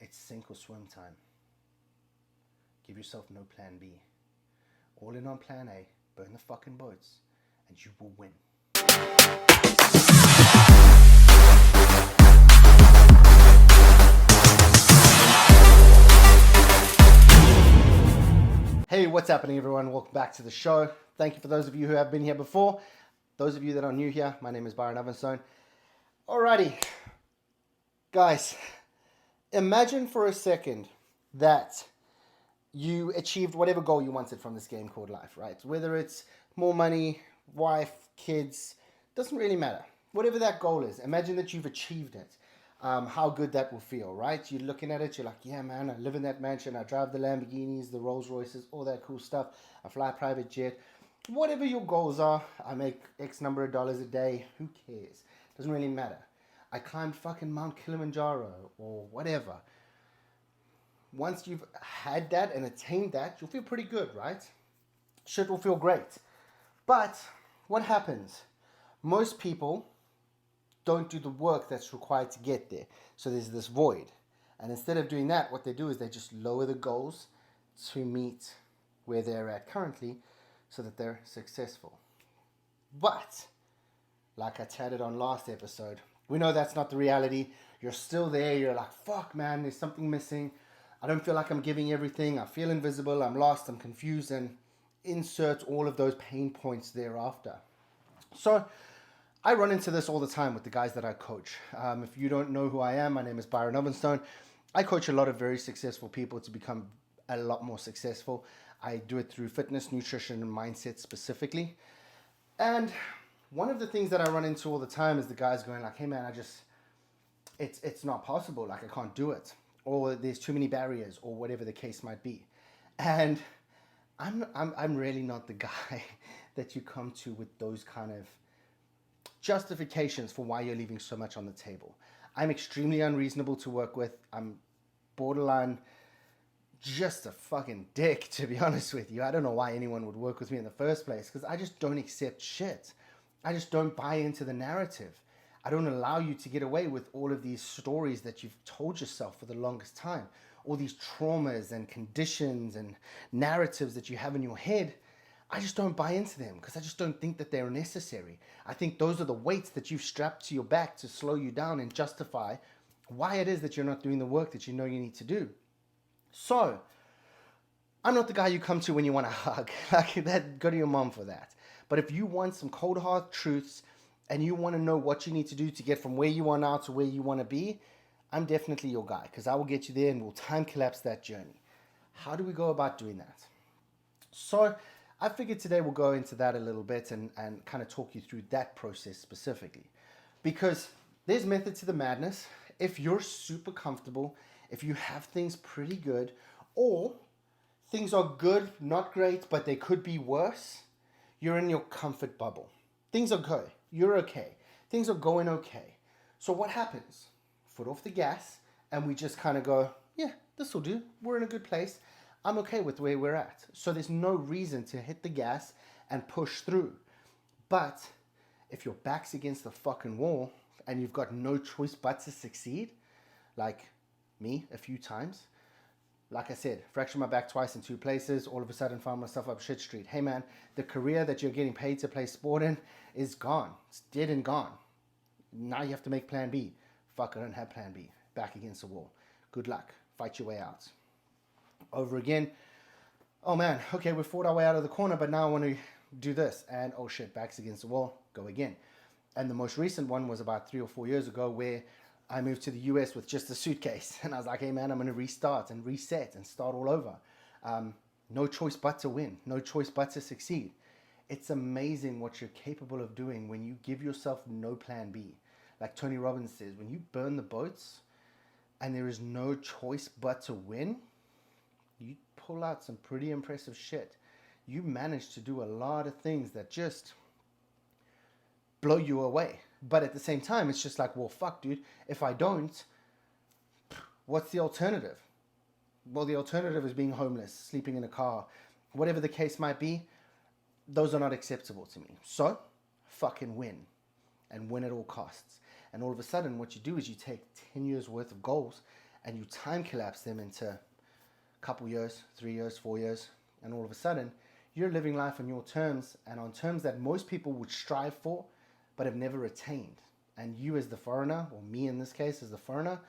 it's sink or swim time. Give yourself no plan B. All in on plan A, burn the fucking boats, and you will win. Hey, what's happening, everyone? Welcome back to the show. Thank you for those of you who have been here before. Those of you that are new here, my name is Byron Ovenstone. Alrighty, guys, imagine for a second that you achieved whatever goal you wanted from this game called life, right? Whether it's more money, wife, kids, doesn't really matter. Whatever that goal is, imagine that you've achieved it. How good that will feel, right? You're looking at it, you're like, yeah, man, I live in that mansion, I drive the Lamborghinis, the Rolls Royces, all that cool stuff. I fly a private jet. Whatever your goals are, I make X number of dollars a day. Who cares? Doesn't really matter. I climbed fucking Mount Kilimanjaro or whatever. Once you've had that and attained that, you'll feel pretty good, right? Shit will feel great. But what happens? Most people don't do the work that's required to get there. So there's this void. And instead of doing that, what they do is they just lower the goals to meet where they're at currently so that they're successful. But, like I chatted on last episode, we know that's not the reality. You're still there. You're like, fuck, man, there's something missing. I don't feel like I'm giving everything. I feel invisible. I'm lost. I'm confused. And insert all of those pain points thereafter. So I run into this all the time with the guys that I coach. If you don't know who I am, my name is Byron Ovenstone. I coach a lot of very successful people to become a lot more successful. I do it through fitness, nutrition, and mindset specifically. And one of the things that I run into all the time is the guys going like, hey man, it's not possible. Like, I can't do it. Or there's too many barriers, or whatever the case might be. And I'm really not the guy that you come to with those kind of justifications for why you're leaving so much on the table. I'm extremely unreasonable to work with. I'm borderline just a fucking dick, to be honest with you. I don't know why anyone would work with me in the first place, because I just don't accept shit. I just don't buy into the narrative. I don't allow you to get away with all of these stories that you've told yourself for the longest time. All these traumas and conditions and narratives that you have in your head. I just don't buy into them because I just don't think that they're necessary. I think those are the weights that you've strapped to your back to slow you down and justify why it is that you're not doing the work that you know you need to do. So, I'm not the guy you come to when you want a hug. Go to your mom for that. But if you want some cold hard truths and you want to know what you need to do to get from where you are now to where you want to be, I'm definitely your guy, because I will get you there and we'll time collapse that journey. How do we go about doing that? So I figured today we'll go into that a little bit and kind of talk you through that process specifically. Because there's method to the madness. If you're super comfortable, if you have things pretty good, or things are good, not great, but they could be worse, you're in your comfort bubble. Things are good. You're okay. Things are going okay. So what happens? Foot off the gas, and we just kind of go, yeah, this will do. We're in a good place. I'm okay with where we're at. So there's no reason to hit the gas and push through. But if your back's against the fucking wall and you've got no choice but to succeed, like me a few times, like I said, fractured my back twice in 2 places, all of a sudden found myself up shit street. Hey man, the career that you're getting paid to play sport in is gone. It's dead and gone. Now you have to make plan B. Fuck, I don't have plan B. Back against the wall. Good luck. Fight your way out. Over again. Oh man, okay, we fought our way out of the corner, but now I want to do this. And oh shit, back's against the wall. Go again. And the most recent one was about 3 or 4 years ago, where I moved to the US with just a suitcase. And I was like, hey man, I'm going to restart and reset and start all over. No choice but to win. No choice but to succeed. It's amazing what you're capable of doing when you give yourself no plan B. Like Tony Robbins says, when you burn the boats and there is no choice but to win, you pull out some pretty impressive shit. You manage to do a lot of things that just blow you away. But at the same time, it's just like, well, fuck, dude. If I don't, what's the alternative? Well, the alternative is being homeless, sleeping in a car, whatever the case might be. Those are not acceptable to me. So, fucking win. And win at all costs. And all of a sudden, what you do is you take 10 years worth of goals and you time collapse them into a couple years, 3 years, 4 years, and all of a sudden you're living life on your terms and on terms that most people would strive for but have never attained. And you as the foreigner, or me in this case as the foreigner,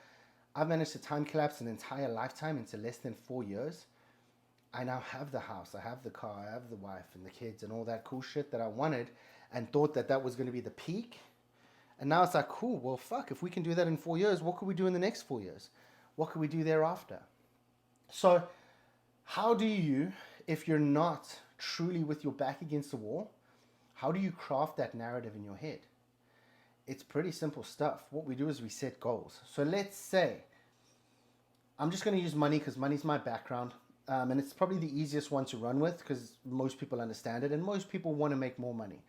I've managed to time collapse an entire lifetime into less than 4 years. I now have the house, I have the car, I have the wife and the kids and all that cool shit that I wanted and thought that that was going to be the peak. And now it's like, cool, well, fuck, if we can do that in 4 years, what could we do in the next 4 years? What could we do thereafter? So how do you, if you're not truly with your back against the wall, how do you craft that narrative in your head? It's pretty simple stuff. What we do is we set goals. So let's say, I'm just going to use money because money's my background. And it's probably the easiest one to run with because most people understand it and most people want to make more money.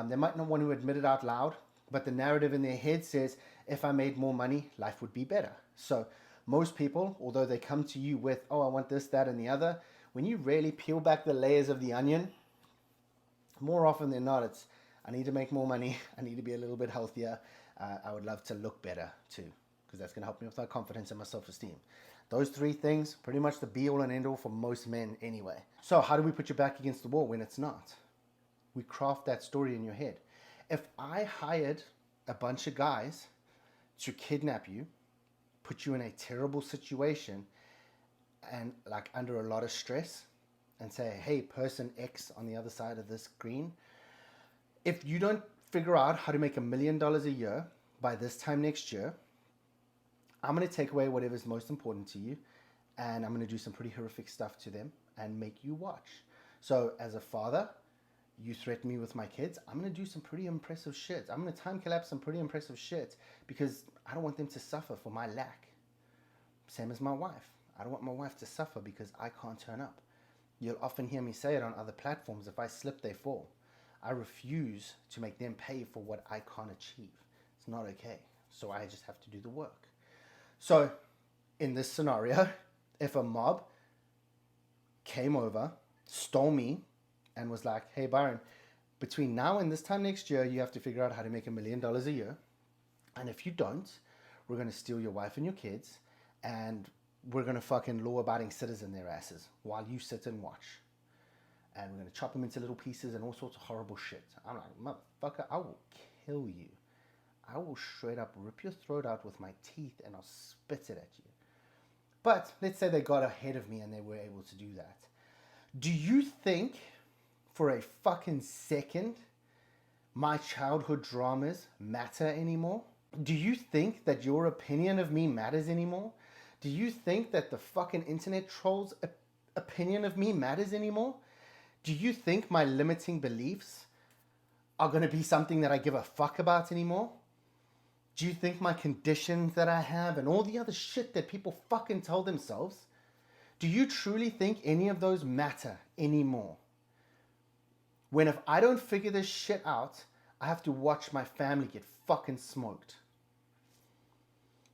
They might not want to admit it out loud, but the narrative in their head says, if I made more money, life would be better. So most people, although they come to you with, oh, I want this, that, and the other, when you really peel back the layers of the onion, more often than not, it's, I need to make more money. I need to be a little bit healthier. I would love to look better too, because that's going to help me with my confidence and my self-esteem. Those three things, pretty much the be-all and end-all for most men anyway. So how do we put your back against the wall when it's not? We craft that story in your head. If I hired a bunch of guys to kidnap you, put you in a terrible situation, and like under a lot of stress, and say, hey, person X on the other side of this screen, if you don't figure out how to make $1 million a year by this time next year, I'm going to take away whatever's most important to you, and I'm going to do some pretty horrific stuff to them and make you watch. So as a father, you threaten me with my kids, I'm going to do some pretty impressive shit. I'm going to time collapse some pretty impressive shit because I don't want them to suffer for my lack. Same as my wife. I don't want my wife to suffer because I can't turn up. You'll often hear me say it on other platforms, if I slip, they fall. I refuse to make them pay for what I can't achieve. It's not okay. So I just have to do the work. So in this scenario, if a mob came over, stole me, and was like, hey, Byron, between now and this time next year, you have to figure out how to make $1 million a year. And if you don't, we're going to steal your wife and your kids, and we're going to fucking law-abiding citizen their asses while you sit and watch. And we're going to chop them into little pieces and all sorts of horrible shit. I'm like, motherfucker, I will kill you. I will straight up rip your throat out with my teeth and I'll spit it at you. But let's say they got ahead of me and they were able to do that. Do you think for a fucking second my childhood dramas matter anymore? Do you think that your opinion of me matters anymore? Do you think that the fucking internet trolls' opinion of me matters anymore? Do you think my limiting beliefs are going to be something that I give a fuck about anymore? Do you think my conditions that I have and all the other shit that people fucking tell themselves, do you truly think any of those matter anymore? When if I don't figure this shit out, I have to watch my family get fucking smoked.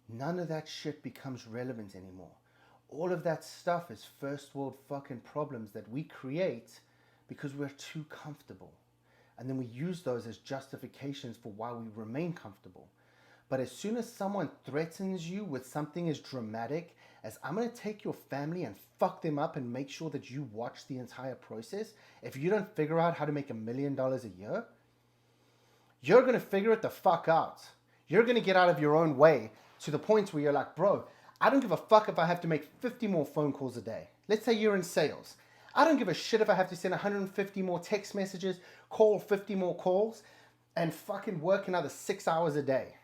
None of that shit becomes relevant anymore. All of that stuff is first world fucking problems that we create because we're too comfortable. And then we use those as justifications for why we remain comfortable. But as soon as someone threatens you with something as dramatic as I'm going to take your family and fuck them up and make sure that you watch the entire process, if you don't figure out how to make $1 million a year, you're going to figure it the fuck out. You're going to get out of your own way to the point where you're like, bro, I don't give a fuck if I have to make 50 more phone calls a day. Let's say you're in sales. I don't give a shit if I have to send 150 more text messages, call 50 more calls, and fucking work another 6 hours a day.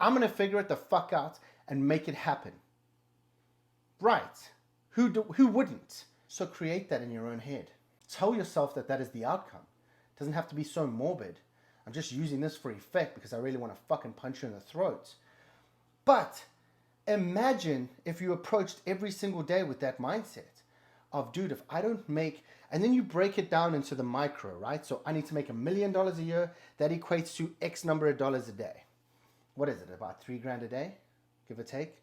I'm going to figure it the fuck out and make it happen. Right. Who wouldn't? So create that in your own head. Tell yourself that that is the outcome. It doesn't have to be so morbid. I'm just using this for effect because I really want to fucking punch you in the throat. But imagine if you approached every single day with that mindset of, dude, if I don't make, and then you break it down into the micro, right? So I need to make $1 million a year. That equates to X number of dollars a day. What is it, about $3,000 a day, give or take?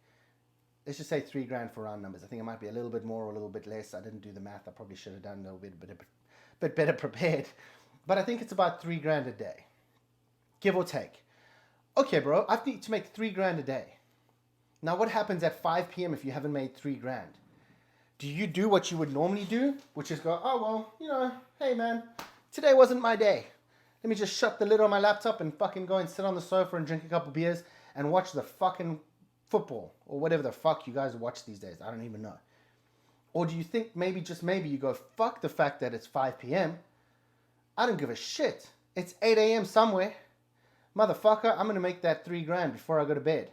Let's just say $3,000 for round numbers. I think it might be a little bit more or a little bit less. I didn't do the math. I probably should have done a little bit better prepared. But I think it's about $3,000 a day, give or take. Okay, bro, I need to make $3,000 a day. Now what happens at 5 p.m. if you haven't made 3 grand? Do you do what you would normally do, which is go, oh, well, you know, hey, man, today wasn't my day. Let me just shut the lid on my laptop and fucking go and sit on the sofa and drink a couple beers and watch the fucking football or whatever the fuck you guys watch these days. I don't even know. Or do you think maybe, just maybe, you go, fuck the fact that it's 5 p.m. I don't give a shit. It's 8 a.m. somewhere. Motherfucker, I'm going to make that 3 grand before I go to bed.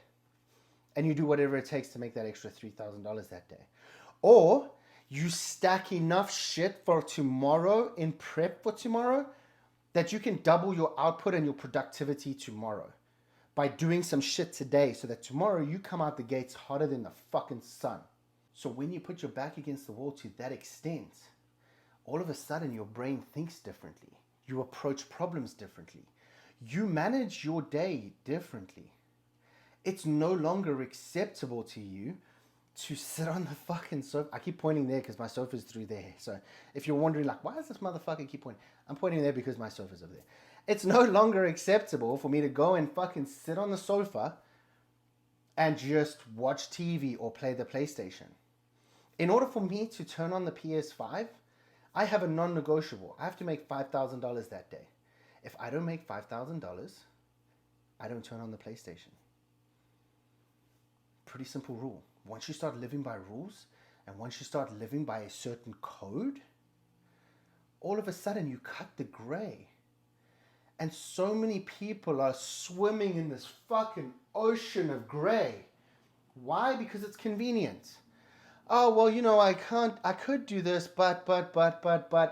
And you do whatever it takes to make that extra $3,000 that day. Or you stack enough shit for tomorrow in prep for tomorrow that you can double your output and your productivity tomorrow by doing some shit today so that tomorrow you come out the gates hotter than the fucking sun. So when you put your back against the wall to that extent, all of a sudden your brain thinks differently. You approach problems differently. You manage your day differently. It's no longer acceptable to you to sit on the fucking sofa. I keep pointing there because my sofa's through there. So if you're wondering, like, why does this motherfucker keep pointing? I'm pointing there because my sofa's over there. It's no longer acceptable for me to go and fucking sit on the sofa and just watch TV or play the PlayStation. In order for me to turn on the PS5, I have a non-negotiable. I have to make $5,000 that day. If I don't make $5,000, I don't turn on the PlayStation. Pretty simple rule. Once you start living by rules, and once you start living by a certain code, all of a sudden you cut the gray. And so many people are swimming in this fucking ocean of gray. Why? Because it's convenient. Oh, well, you know, I could do this, but,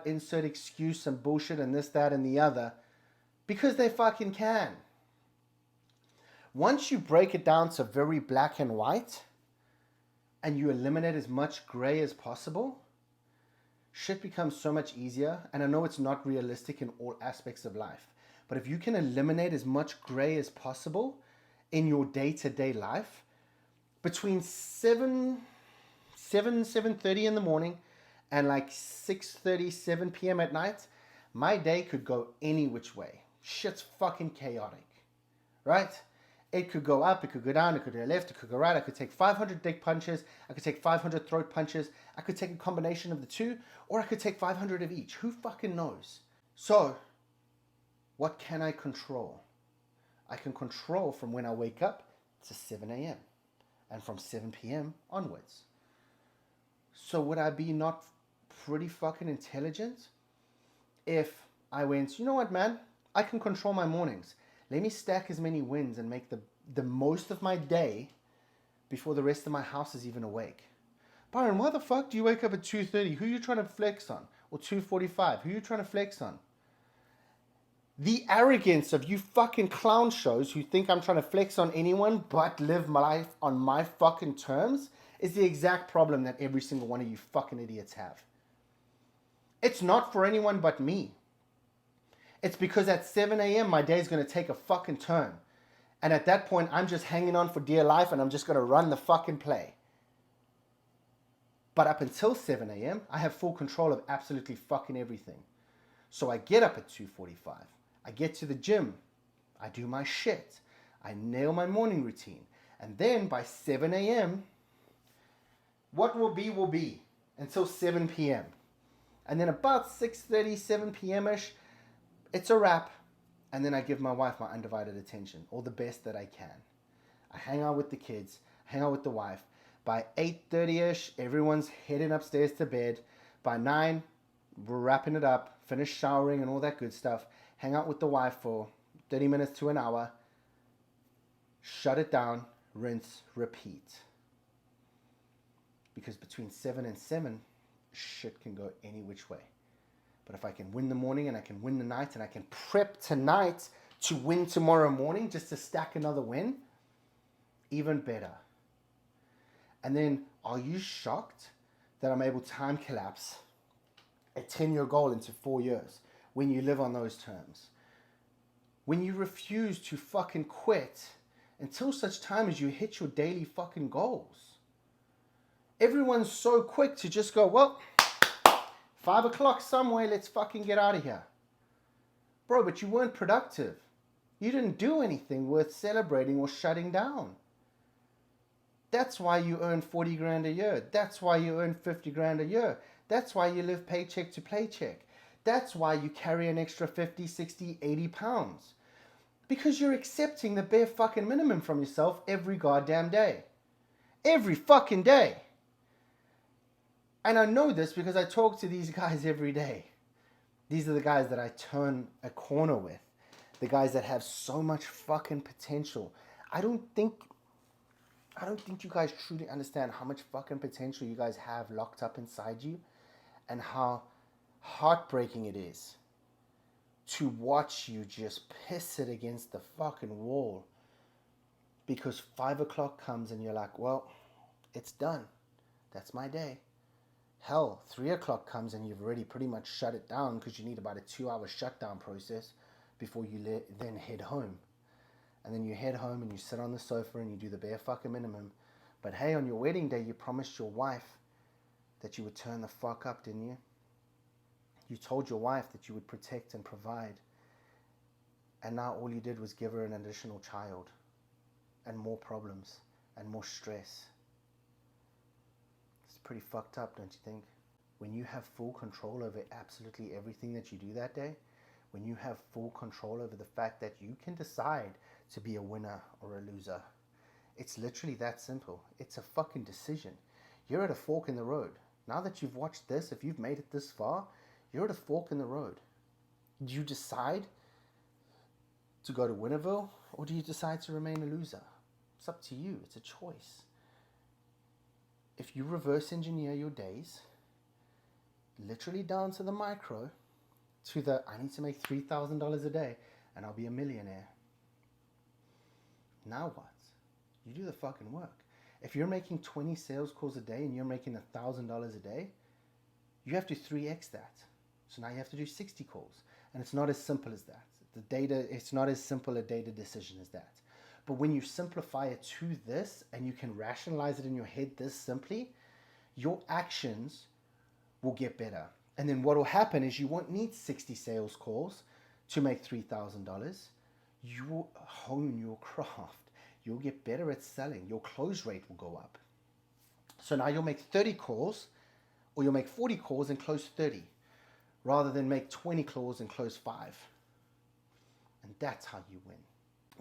insert excuse and bullshit and this, that, and the other. Because they fucking can. Once you break it down to very black and white, and you eliminate as much gray as possible, shit becomes so much easier. And I know it's not realistic in all aspects of life, but if you can eliminate as much gray as possible in your day-to-day life, between 7:30 in the morning and like 6:30, 7 p.m. at night, my day could go any which way. Shit's fucking chaotic, right? It could go up, it could go down, it could go left, it could go right. I could take 500 dick punches, I could take 500 throat punches, I could take a combination of the two, or I could take 500 of each. Who fucking knows? So, what can I control? I can control from when I wake up to 7 a.m. and from 7 p.m. onwards. So would I be not pretty fucking intelligent if I went, you know what, man? I can control my mornings. Let me stack as many wins and make the most of my day before the rest of my house is even awake. Byron, why the fuck do you wake up at 2:30? Who are you trying to flex on? Or 2:45? Who are you trying to flex on? The arrogance of you fucking clown shows who think I'm trying to flex on anyone but live my life on my fucking terms is the exact problem that every single one of you fucking idiots have. It's not for anyone but me. It's because at 7 a.m. my day is going to take a fucking turn. And at that point, I'm just hanging on for dear life and I'm just going to run the fucking play. But up until 7 a.m., I have full control of absolutely fucking everything. So I get up at 2:45. I get to the gym. I do my shit. I nail my morning routine. And then by 7 a.m., what will be until 7 p.m. And then about 6:30, 7 p.m.-ish, it's a wrap. And then I give my wife my undivided attention, or the best that I can. I hang out with the kids, hang out with the wife. By 8:30-ish, everyone's heading upstairs to bed. By 9, we're wrapping it up, finish showering and all that good stuff. Hang out with the wife for 30 minutes to an hour. Shut it down, rinse, repeat. Because between 7 and 7, shit can go any which way. But if I can win the morning and I can win the night and I can prep tonight to win tomorrow morning just to stack another win, even better. And then, are you shocked that I'm able to time collapse a 10-year goal into 4 years when you live on those terms? When you refuse to fucking quit until such time as you hit your daily fucking goals. Everyone's so quick to just go, well, 5 o'clock somewhere, let's fucking get out of here. Bro, but you weren't productive. You didn't do anything worth celebrating or shutting down. That's why you earn 40 grand a year. That's why you earn 50 grand a year. That's why you live paycheck to paycheck. That's why you carry an extra 50, 60, 80 pounds. Because you're accepting the bare fucking minimum from yourself every goddamn day. Every fucking day. And I know this because I talk to these guys every day. These are the guys that I turn a corner with. The guys that have so much fucking potential. I don't think you guys truly understand how much fucking potential you guys have locked up inside you, and how heartbreaking it is to watch you just piss it against the fucking wall because 5 o'clock comes and you're like, well, it's done. That's my day. Hell, 3 o'clock comes and you've already pretty much shut it down because you need about a 2-hour shutdown process before you then head home. And then you head home and you sit on the sofa and you do the bare fucking minimum. But hey, on your wedding day, you promised your wife that you would turn the fuck up, didn't you? You told your wife that you would protect and provide. And now all you did was give her an additional child and more problems and more stress. It's pretty fucked up, don't you think? When you have full control over absolutely everything that you do that day, when you have full control over the fact that you can decide to be a winner or a loser, it's literally that simple. It's a fucking decision. You're at a fork in the road. Now that you've watched this, if you've made it this far, you're at a fork in the road. Do you decide to go to Winnerville, or do you decide to remain a loser? It's up to you. It's a choice. If you reverse engineer your days, literally down to the micro, to the, I need to make $3,000 a day and I'll be a millionaire. Now what? You do the fucking work. If you're making 20 sales calls a day and you're making $1,000 a day, you have to 3x that. So now you have to do 60 calls. And it's not as simple as that. It's not as simple a data decision as that. But when you simplify it to this and you can rationalize it in your head this simply, your actions will get better. And then what will happen is you won't need 60 sales calls to make $3,000. You will hone your craft. You'll get better at selling. Your close rate will go up. So now you'll make 30 calls, or you'll make 40 calls and close 30, rather than make 20 calls and close 5. And that's how you win.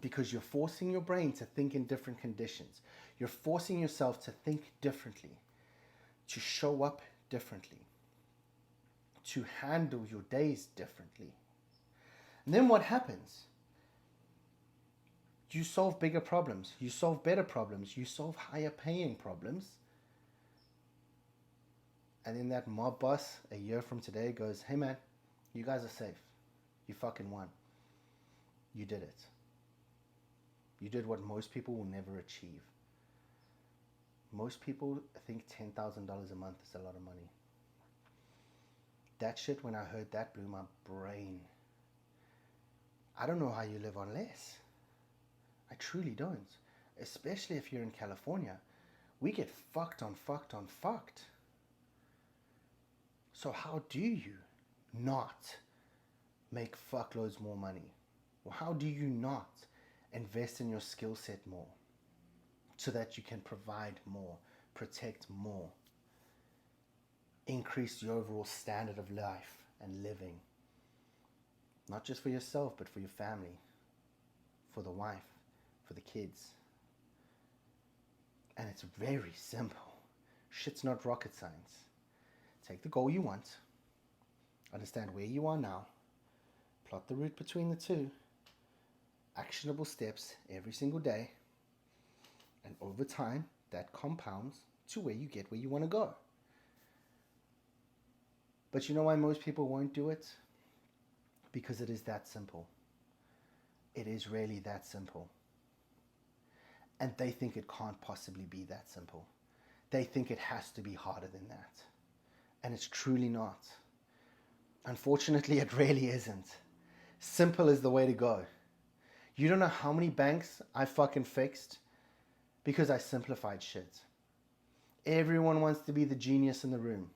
Because you're forcing your brain to think in different conditions. You're forcing yourself to think differently, to show up differently, to handle your days differently. And then what happens? You solve bigger problems. You solve better problems. You solve higher paying problems. And then that mob boss a year from today goes, hey man, you guys are safe. You fucking won. You did it. You did what most people will never achieve. Most people think $10,000 a month is a lot of money. That shit, when I heard that, blew my brain. I don't know how you live on less. I truly don't. Especially if you're in California. We get fucked on fucked on fucked. So how do you not make fuckloads more money? Or how do you not invest in your skill set more so that you can provide more, protect more, increase the overall standard of life and living? Not just for yourself, but for your family, for the wife, for the kids. And it's very simple. Shit's not rocket science. Take the goal you want, understand where you are now, plot the route between the two, actionable steps every single day, and over time that compounds to where you get where you want to go. But you know why most people won't do it? Because it is that simple. It is really that simple. And they think it can't possibly be that simple. They think it has to be harder than that. And it's truly not. Unfortunately, it really isn't. Simple is the way to go. You don't know how many banks I fucking fixed because I simplified shit. Everyone wants to be the genius in the room.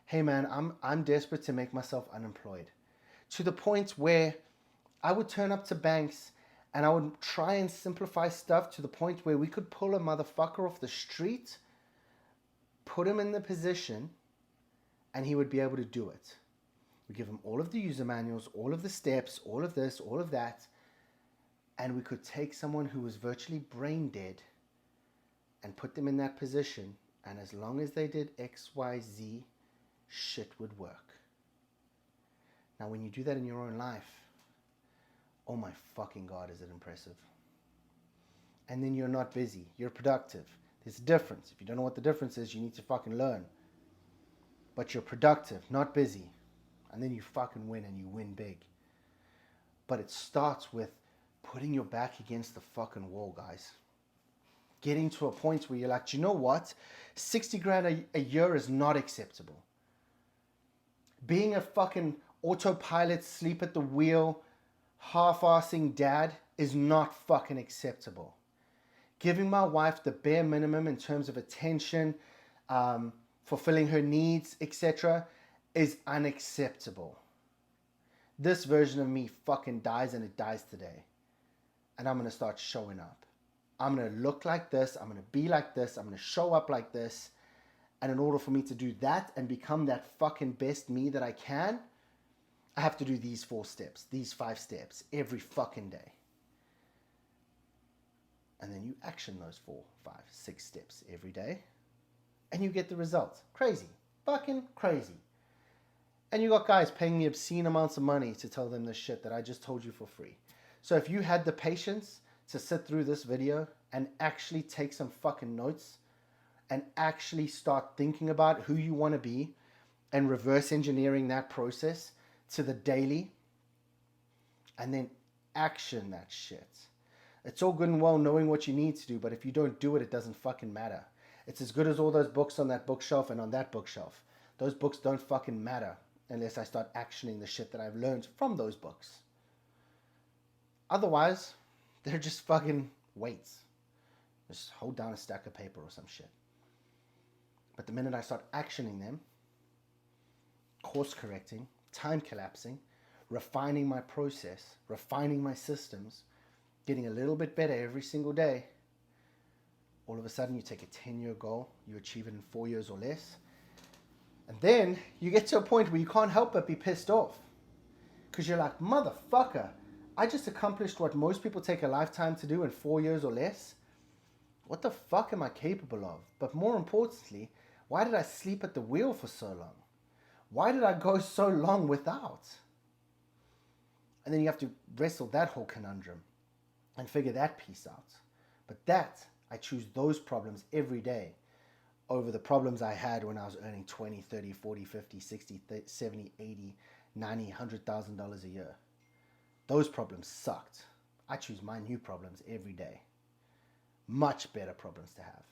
Hey man, I'm desperate to make myself unemployed. To the point where I would turn up to banks And I would try and simplify stuff to the point where we could pull a motherfucker off the street, put him in the position, and he would be able to do it. We give him all of the user manuals, all of the steps, all of this, all of that. And we could take someone who was virtually brain dead and put them in that position. And as long as they did X, Y, Z, shit would work. Now, when you do that in your own life, oh my fucking God, is it impressive. And then you're not busy. You're productive. There's a difference. If you don't know what the difference is, you need to fucking learn. But you're productive, not busy. And then you fucking win, and you win big. But it starts with putting your back against the fucking wall, guys. Getting to a point where you're like, do you know what? 60 grand a year is not acceptable. Being a fucking autopilot, sleep at the wheel, half-assing dad is not fucking acceptable. Giving my wife the bare minimum in terms of attention, fulfilling her needs, etc., is unacceptable. This version of me fucking dies, and it dies today. And I'm going to start showing up. I'm going to look like this. I'm going to be like this. I'm going to show up like this. And in order for me to do that and become that fucking best me that I can, I have to do these 4 steps, these 5 steps every fucking day. And then you action those 4, 5, 6 steps every day. And you get the results. Crazy. Fucking crazy. And you got guys paying me obscene amounts of money to tell them this shit that I just told you for free. So if you had the patience to sit through this video and actually take some fucking notes and actually start thinking about who you want to be and reverse engineering that process to the daily, and then action that shit. It's all good and well knowing what you need to do, but if you don't do it, it doesn't fucking matter. It's as good as all those books on that bookshelf and on that bookshelf. Those books don't fucking matter unless I start actioning the shit that I've learned from those books. Otherwise, they're just fucking weights. Just hold down a stack of paper or some shit. But the minute I start actioning them, course correcting, time collapsing, refining my process, refining my systems, getting a little bit better every single day, all of a sudden you take a 10-year goal, you achieve it in 4 years or less, and then you get to a point where you can't help but be pissed off. Because you're like, motherfucker, I just accomplished what most people take a lifetime to do in 4 years or less. What the fuck am I capable of? But more importantly, why did I sleep at the wheel for so long? Why did I go so long without? And then you have to wrestle that whole conundrum and figure that piece out. But that, I choose those problems every day over the problems I had when I was earning 20, 30, 40, 50, 60, 70, 80, 90, $100,000 a year. Those problems sucked. I choose my new problems every day. Much better problems to have.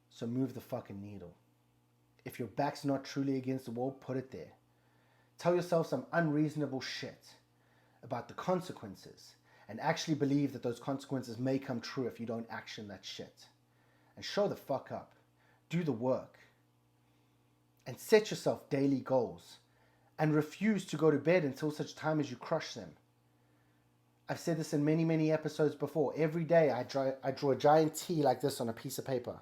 So move the fucking needle. If your back's not truly against the wall, put it there. Tell yourself some unreasonable shit about the consequences and actually believe that those consequences may come true if you don't action that shit. And show the fuck up. Do the work. And set yourself daily goals. And refuse to go to bed until such time as you crush them. I've said this in many, many episodes before. Every day I draw a giant T like this on a piece of paper.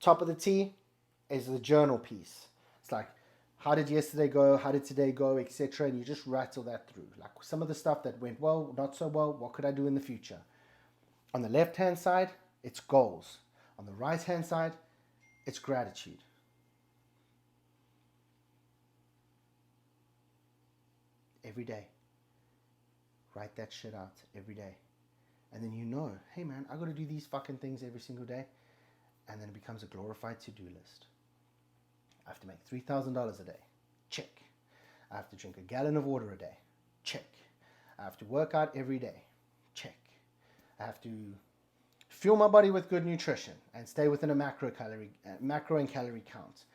Top of the T is the journal piece. It's like, how did yesterday go? How did today go? Etc. And you just rattle that through. Like some of the stuff that went well, not so well. What could I do in the future? On the left-hand side, it's goals. On the right-hand side, it's gratitude. Every day. Write that shit out every day. And then you know, hey man, I got to do these fucking things every single day. And then it becomes a glorified to-do list. I have to make $3,000 a day. Check. I have to drink a gallon of water a day. Check. I have to work out every day. Check. I have to fuel my body with good nutrition and stay within a macro and calorie count.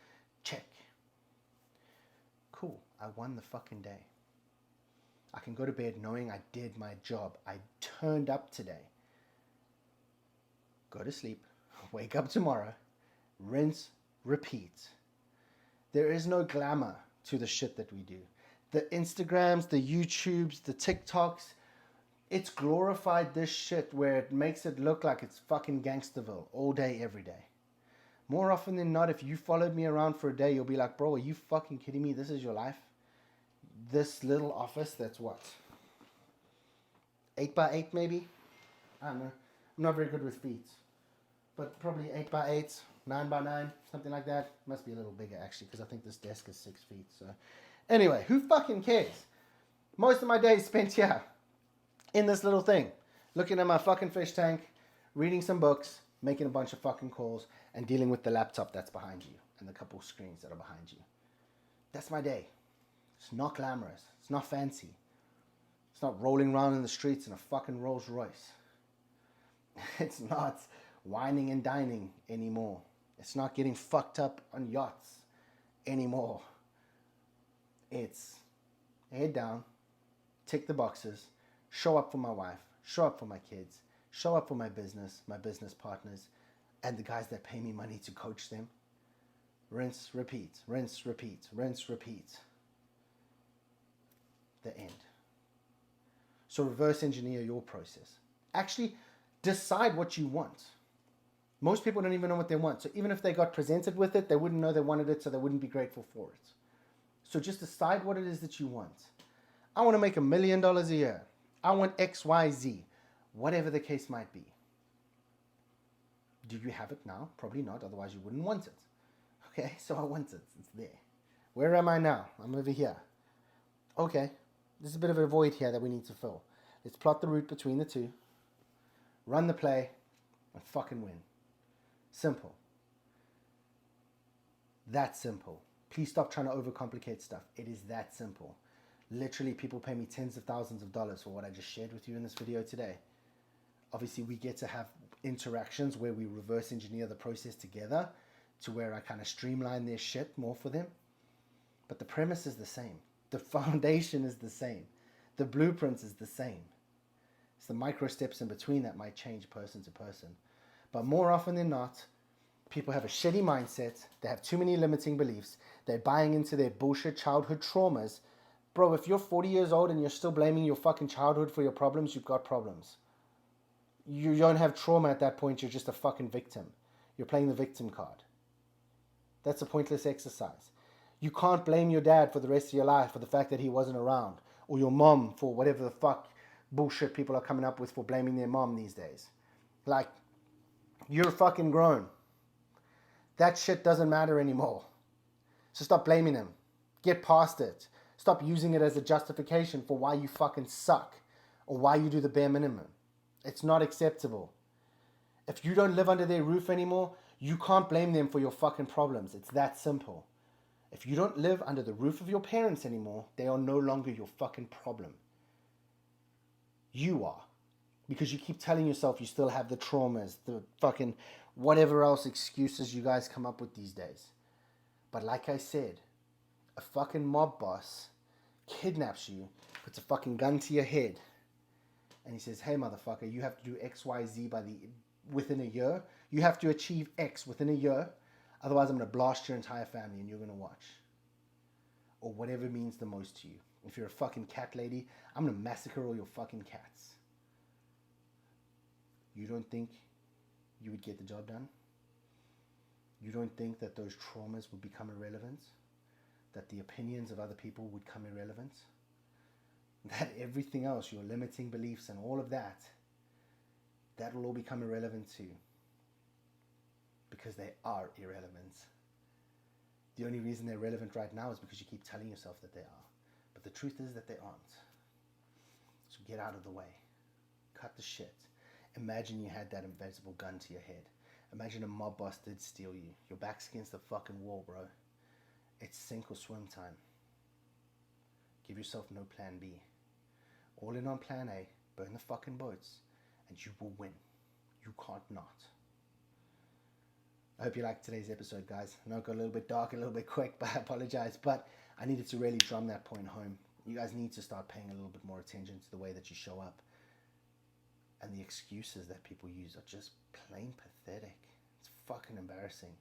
Check. Cool. I won the fucking day. I can go to bed knowing I did my job. I turned up today. Go to sleep. Wake up tomorrow. Rinse. Repeat. There is no glamour to the shit that we do. The Instagrams, the YouTubes, the TikToks, It's glorified this shit where it makes it look like it's fucking Gangsterville all day, every day. More often than not, if you followed me around for a day, you'll be like, bro, are you fucking kidding me? This is your life? This little office that's what? 8x8 maybe? I don't know. I'm not very good with feet. But probably 8x8, 9x9, something like that. Must be a little bigger actually, because I think this desk is 6 feet. So anyway, who fucking cares? Most of my day is spent here in this little thing, looking at my fucking fish tank, reading some books, making a bunch of fucking calls, and dealing with the laptop that's behind you and the couple screens that are behind you. That's my day. It's not glamorous. It's not fancy. It's not rolling around in the streets in a fucking Rolls Royce. It's not whining and dining anymore. It's not getting fucked up on yachts anymore. It's head down, tick the boxes, show up for my wife, show up for my kids, show up for my business partners, and the guys that pay me money to coach them. Rinse, repeat, rinse, repeat, rinse, repeat. The end. So reverse engineer your process. Actually, decide what you want. Most people don't even know what they want. So even if they got presented with it, they wouldn't know they wanted it, so they wouldn't be grateful for it. So just decide what it is that you want. I want to make $1 million a year. I want X, Y, Z. Whatever the case might be. Do you have it now? Probably not, otherwise you wouldn't want it. Okay, so I want it. It's there. Where am I now? I'm over here. Okay, there's a bit of a void here that we need to fill. Let's plot the route between the two. Run the play and fucking win. Simple. That simple. Please stop trying to overcomplicate stuff. It is that simple. Literally, people pay me tens of thousands of dollars for what I just shared with you in this video today. Obviously, we get to have interactions where we reverse engineer the process together to where I kind of streamline their shit more for them. But the premise is the same. The foundation is the same. The blueprint is the same. It's the micro steps in between that might change person to person. But more often than not, people have a shitty mindset. They have too many limiting beliefs. They're buying into their bullshit childhood traumas. Bro, if you're 40 years old and you're still blaming your fucking childhood for your problems, you've got problems. You don't have trauma at that point. You're just a fucking victim. You're playing the victim card. That's a pointless exercise. You can't blame your dad for the rest of your life for the fact that he wasn't around. Or your mom for whatever the fuck bullshit people are coming up with for blaming their mom these days. Like, you're fucking grown. That shit doesn't matter anymore. So stop blaming him. Get past it. Stop using it as a justification for why you fucking suck or why you do the bare minimum. It's not acceptable. If you don't live under their roof anymore, you can't blame them for your fucking problems. It's that simple. If you don't live under the roof of your parents anymore, they are no longer your fucking problem. You are. Because you keep telling yourself you still have the traumas, the fucking whatever else excuses you guys come up with these days. But like I said, a fucking mob boss kidnaps you, puts a fucking gun to your head, and he says, hey motherfucker, you have to do X, Y, Z within a year. You have to achieve X within a year. Otherwise, I'm going to blast your entire family and you're going to watch. Or whatever means the most to you. If you're a fucking cat lady, I'm going to massacre all your fucking cats. You don't think you would get the job done? You don't think that those traumas would become irrelevant? That the opinions of other people would become irrelevant? That everything else, your limiting beliefs and all of that, that will all become irrelevant too. Because they are irrelevant. The only reason they're relevant right now is because you keep telling yourself that they are. But the truth is that they aren't. So get out of the way. Cut the shit. Imagine you had that invisible gun to your head. Imagine a mob boss did steal you. Your back's against the fucking wall, bro. It's sink or swim time. Give yourself no plan B. All in on plan A. Burn the fucking boats. And you will win. You can't not. I hope you liked today's episode, guys. I know it got a little bit dark, a little bit quick, but I apologize. But I needed to really drum that point home. You guys need to start paying a little bit more attention to the way that you show up. And the excuses that people use are just plain pathetic. It's fucking embarrassing.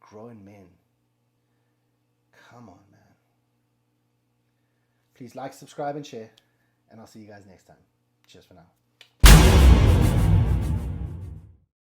Grown men. Come on, man. Please like, subscribe, and share. And I'll see you guys next time. Cheers for now.